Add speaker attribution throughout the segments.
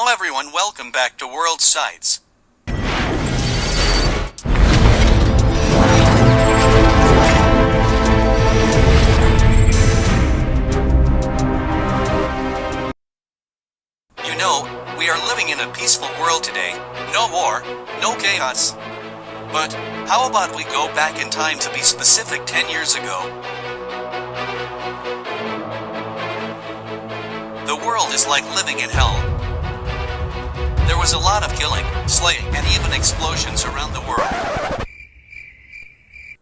Speaker 1: Hello everyone, welcome back to World Sights. You know, we are living in a peaceful world today. No war, no chaos. But how about we go back in time, to be specific 10 years ago? The world is like living in hell. There was a lot of killing, slaying, and even explosions around the world.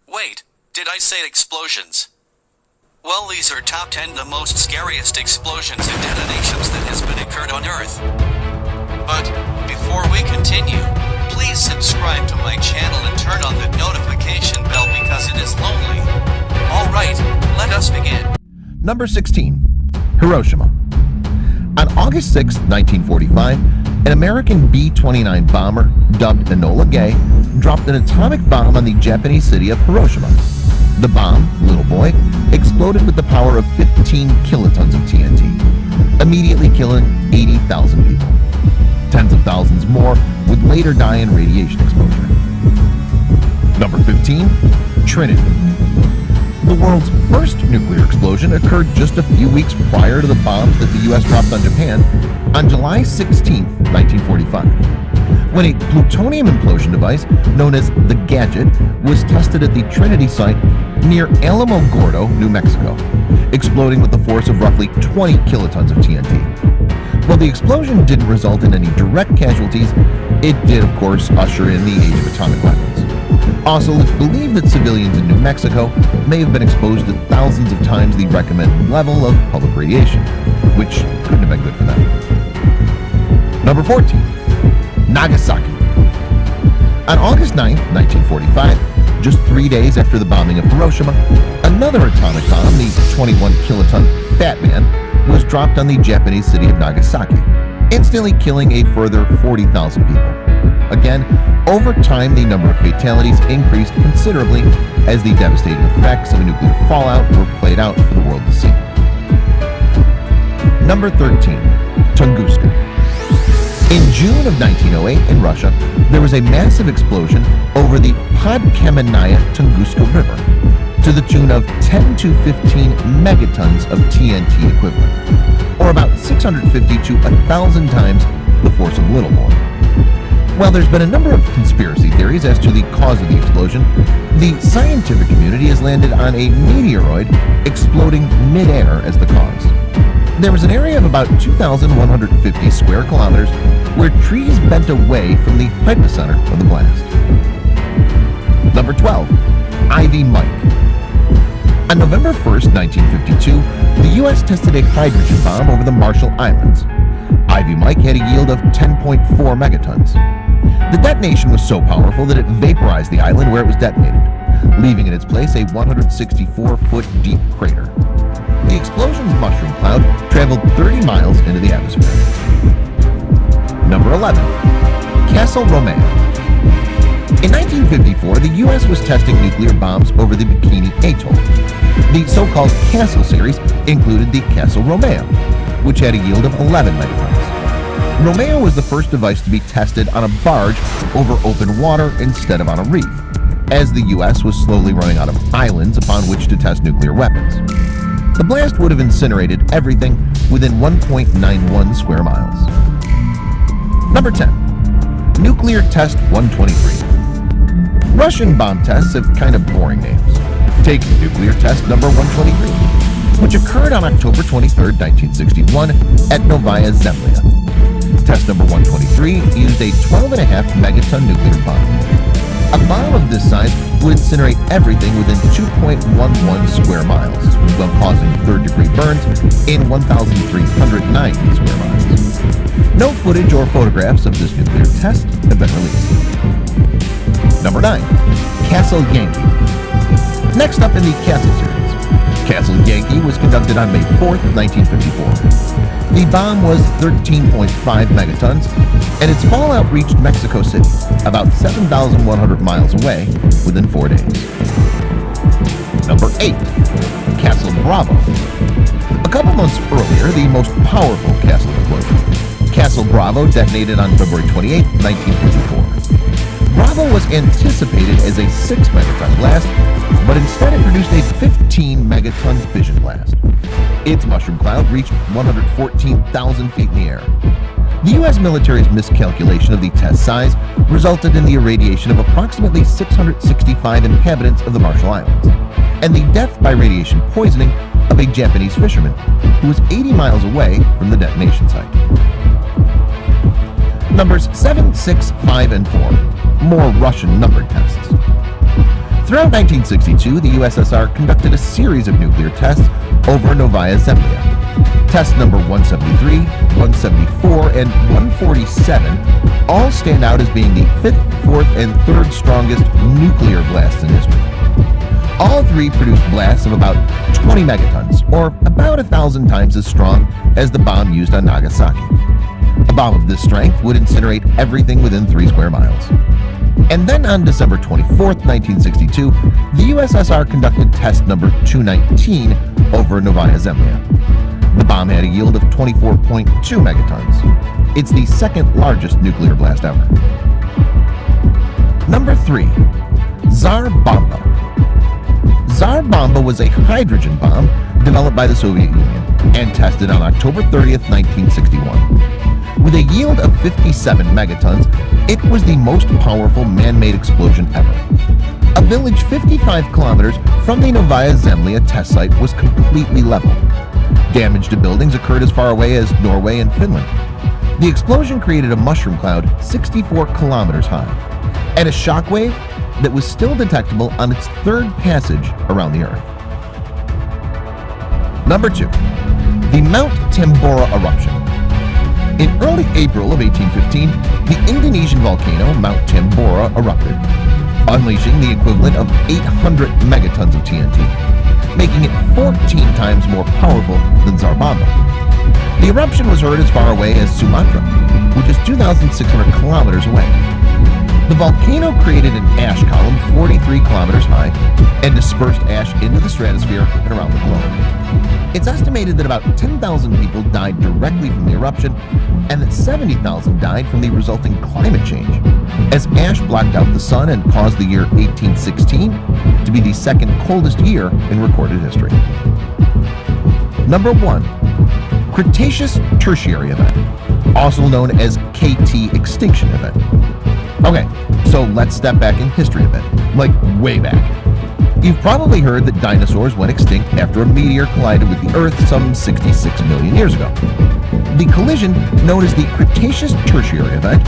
Speaker 1: Wait, did I say explosions? Well, these are top 10 the most scariest explosions and detonations that has been occurred on Earth. But before we continue, please subscribe to my channel and turn on the notification bell because it is lonely. Alright, let us begin.
Speaker 2: Number 16. Hiroshima. On August 6, 1945, an American B-29 bomber, dubbed Enola Gay, dropped an atomic bomb on the Japanese city of Hiroshima. The bomb, Little Boy, exploded with the power of 15 kilotons of TNT, immediately killing 80,000 people. Tens of thousands more would later die in radiation exposure. Number 15. Trinity. The world's first nuclear explosion occurred just a few weeks prior to the bombs that the U.S. dropped on Japan on July 16, 1945, when a plutonium implosion device known as the Gadget was tested at the Trinity site near Alamogordo, New Mexico, exploding with the force of roughly 20 kilotons of TNT. While the explosion didn't result in any direct casualties, it did, of course, usher in the age of atomic weapons. Also, it's believed that civilians in New Mexico may have been exposed to thousands of times the recommended level of public radiation, which couldn't have been good for them. Number 14. Nagasaki. On August 9, 1945, just 3 days after the bombing of Hiroshima, another atomic bomb, the 21-kiloton Fat Man, was dropped on the Japanese city of Nagasaki, instantly killing a further 40,000 people. Again, over time, the number of fatalities increased considerably as the devastating effects of a nuclear fallout were played out for the world to see. Number 13. Tunguska. In June of 1908 in Russia, there was a massive explosion over the Podkamennaya Tunguska River to the tune of 10 to 15 megatons of TNT equivalent, or about 650 to 1,000 times the force of Little Boy. While there's been a number of conspiracy theories as to the cause of the explosion, the scientific community has landed on a meteoroid exploding mid-air as the cause. There was an area of about 2,150 square kilometers where trees bent away from the hypocenter of the blast. Number 12. IBeam Light. On November 1st, 1952, the U.S. tested a hydrogen bomb over the Marshall Islands. IBeam Light had a yield of 10.4 megatons. The detonation was so powerful that it vaporized the island where it was detonated, leaving in its place a 164-foot deep crater. The explosion's mushroom cloud traveled 30 miles into the atmosphere. Number 11. Castle Romeo. In 1954, the U.S. was testing nuclear bombs over the Bikini Atoll. The so-called Castle series included the Castle Romeo, which had a yield of 11 megatons. Romeo was the first device to be tested on a barge over open water instead of on a reef, as the U.S. was slowly running out of islands upon which to test nuclear weapons. The blast would have incinerated everything within 1.91 square miles. Number 10. Nuclear Test 123. Russian bomb tests have kind of boring names. Take Nuclear Test number 123, which occurred on October 23, 1961 at Novaya Zemlya. Test number 123 used a 12.5 megaton nuclear bomb. A bomb of this size would incinerate everything within 2.11 square miles, while causing third-degree burns in 1,309 square miles. No footage or photographs of this nuclear test have been released. Number 9. Castle Yankee. Next up in the Castle series, Castle Yankee was conducted on May 4th, 1954. The bomb was 13.5 megatons, and its fallout reached Mexico City, about 7,100 miles away, within 4 days. Number 8. Castle Bravo. A couple months earlier, the most powerful castle explosion, Castle Bravo detonated on February 28, 1954. Bravo was anticipated as a 6-megaton blast, but instead it produced a 15-megaton fission blast. Its mushroom cloud reached 114,000 feet in the air. The U.S. military's miscalculation of the test size resulted in the irradiation of approximately 665 inhabitants of the Marshall Islands, and the death by radiation poisoning of a Japanese fisherman who was 80 miles away from the detonation site. Numbers 7, 6, 5, and 4. More Russian numbered tests. Throughout 1962, the USSR conducted a series of nuclear tests over Novaya Zemlya. Test number 173, 174, and 147 all stand out as being the 5th, 4th, and 3rd strongest nuclear blasts in history. All three produced blasts of about 20 megatons, or about 1,000 times as strong as the bomb used on Nagasaki. A bomb of this strength would incinerate everything within 3 square miles. And then on December 24, 1962, the USSR conducted test number 219 over Novaya Zemlya. The bomb had a yield of 24.2 megatons. It's the 2nd largest nuclear blast ever. Number 3. Tsar Bomb. Tsar Bomb was a hydrogen bomb developed by the Soviet Union and tested on October 30, 1961. With a yield of 57 megatons, it was the most powerful man-made explosion ever. A village 55 kilometers from the Novaya Zemlya test site was completely leveled. Damage to buildings occurred as far away as Norway and Finland. The explosion created a mushroom cloud 64 kilometers high, and a shockwave that was still detectable on its 3rd passage around the Earth. Number 2. The Mount Tambora eruption. In early April of 1815, the Indonesian volcano Mount Tambora erupted, unleashing the equivalent of 800 megatons of TNT, making it 14 times more powerful than Tsar Bomb. The eruption was heard as far away as Sumatra, which is 2,600 kilometers away. The volcano created an ash column 43 kilometers high and dispersed ash into the stratosphere and around the globe. It's estimated that about 10,000 people died directly from the eruption and that 70,000 died from the resulting climate change, as ash blocked out the sun and caused the year 1816 to be the 2nd coldest year in recorded history. Number 1. Cretaceous Tertiary event, also known as KT Extinction event. Okay, so let's step back in history a bit, like way back. You've probably heard that dinosaurs went extinct after a meteor collided with the Earth some 66 million years ago. The collision, known as the Cretaceous Tertiary event,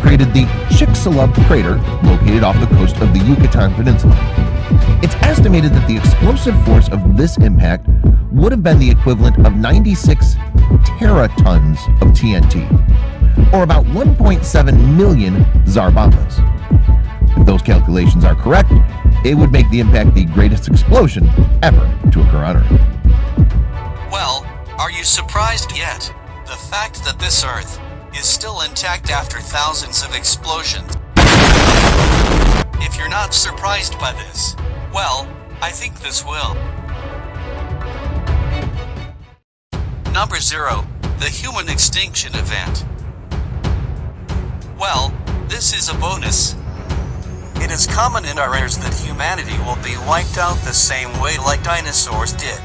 Speaker 2: created the Chicxulub crater located off the coast of the Yucatan Peninsula. It's estimated that the explosive force of this impact would have been the equivalent of 96 teratons of TNT, or about 1.7 million Tsar Bombas. If those calculations are correct, it would make the impact the greatest explosion ever to occur on Earth.
Speaker 1: Well, are you surprised yet? The fact that this Earth is still intact after thousands of explosions. If you're not surprised by this, well, I think this will. Number 0. The Human Extinction Event. Well, this is a bonus. It is common in our eras that humanity will be wiped out the same way like dinosaurs did.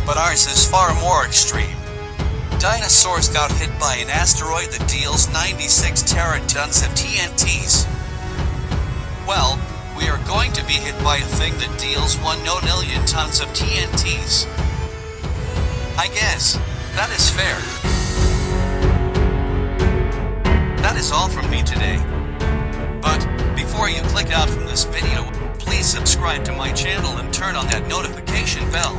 Speaker 1: But ours is far more extreme. Dinosaurs got hit by an asteroid that deals 96 teratons of TNTs. Well, we are going to be hit by a thing that deals 1 million tons of TNTs. I guess that is fair. That is all from me today. But before you click out from this video, please subscribe to my channel and turn on that notification bell.